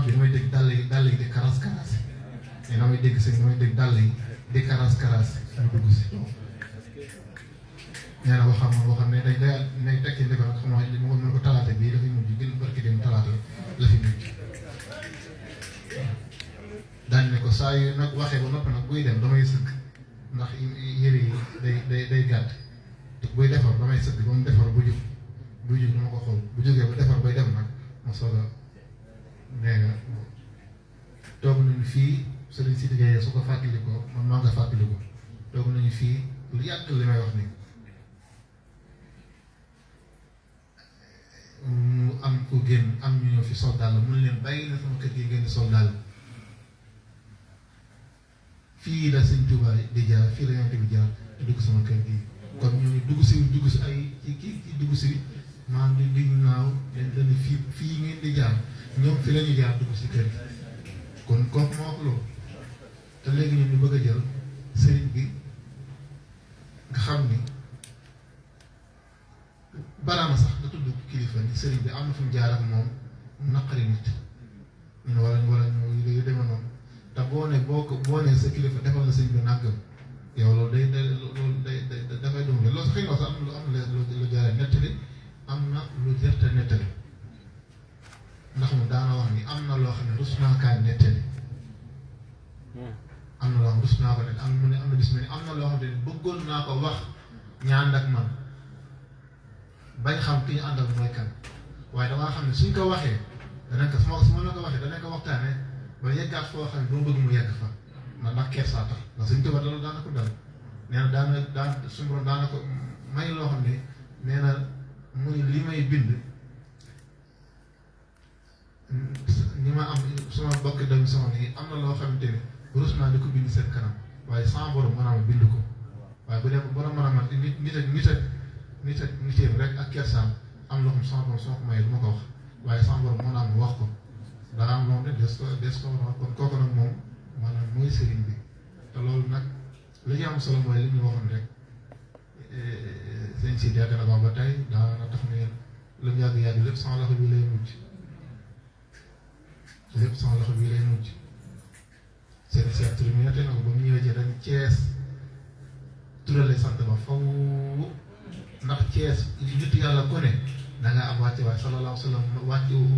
bi damay dégg dàll yi di karas mais damay dégg dàll yi di karas ñu dugg si nee na waxam ne day tekki ndi ko nag xam nga li mu ko talaata bii dafay mujj gën barki dem talaata la fi mujj daañu ne ko saa yu nag waxee ba noppi nag buy dem damay sëgg ndax yére yi day gàtt te buy defar damay sëgg ba mu defar bu jóg dama ko xool bu jógee ba defar bay dem nag ma soog a nee nga toog nañu fii Serigne Sidi Gaye su ko fàttalikoo man maa nga fàttalikoo toog nañu fii lu yàgg li may wax nii mu am ku génn am ñu ñëw fi sol daal mun leen bàyyi na sama kër gi ngeen di sol daal fii la Sëñ Tuubaa di jaar fii la Yonent bi jaar te dugg sama kër gi kon ñooñu dugg si ay kii dugg si maanaam di naaw dañ fii ngeen di jaar ñoom fi la ñu jaar dugg si kër gi kon kooku moo wax loolu te léegi ñun ñu bëgg a jël sëriñ bi nga xam ni baraama sax nga tudd kilifa ni sëriñ bi am na fu mu jaar ak moom naqari nit ñun wala ñu yu demee noonu te boo nee sa kilifa defal na sëriñ bi nàggam yow loolu day dafay doon loolu sax xëy na sax am na lu jaaree nettali am na lu jërte nettali ndax mu daana wax ni am na loo xam ne rus naa kaa nettali am na loo xam rus naa ko nettali am na bis mu ne am na loo xam ne bëggoon naa ko wax ñaan ak man bañ xam ki ñu àndal mooy kan waaye damaa xam ne suñ ko waxee danañ ko su ma la ko waxee danañ ko waxtaanee ba yeggaat foo xam ne doo bëgg mu yegg fa ndax kersaa tax ndax suñ tëbat loolu daana ko dal nee na daan suñu borom daana ko may loo xam ne nee na muy li may bind ñi ma am sama bokk doomi soxna yi am na loo xamante ne rus naa di ko bind seen kanam waaye sans borom mën a bind ko waaye bu dee borom mën a mat niteem rek ak kersaam am loo xam sans borom soo ko mayee du ma ko wax waaye sans borom moo naa mu wax ko daa am moom de des ko wax kon kooku nag moom maanaam mooy sëriñ bi te loolu nag li ci am solo mooy li ñu waxoon rek sëñ si yàgg na ko ba tey daana tax ne lu mu yàgg lépp sama loxo bi lay mujj seen seet tur bi na ko ba mu ñëwee ci dañ Cees turale sant ba faw ndax Cees nit yàlla ku ne da nga am wàcce waay sallallahu alayhi wa sallam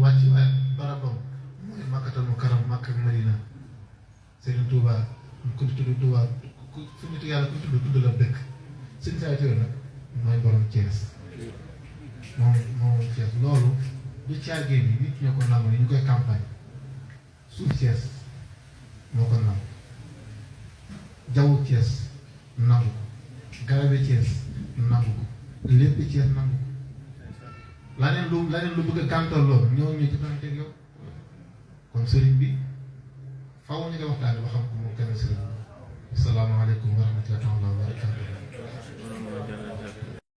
wàcc waay barabam mooy Makkatal Mukarram Makka ak Madina Serigne Touba ku tudd Touba fu nit yàlla ku tudd la dëkk seen saa nag mooy borom Cees moom Cees loolu du caagee bi nit ñoo ko nangu ni ñu koy campagne suuf Cees moo ko nangu jawwu Cees nangu ko garabe Cees nangu ko lépp Cees nangu ko laneen lu bëgg a kàntal loolu ñoo ñu jëfanteeg yow kon sëriñ bi faaw ñu koy waxtaane ba xam ko moo gën a sëriñ. Asalaamaaleykum wa rahmatullaahi wa barakaatuh.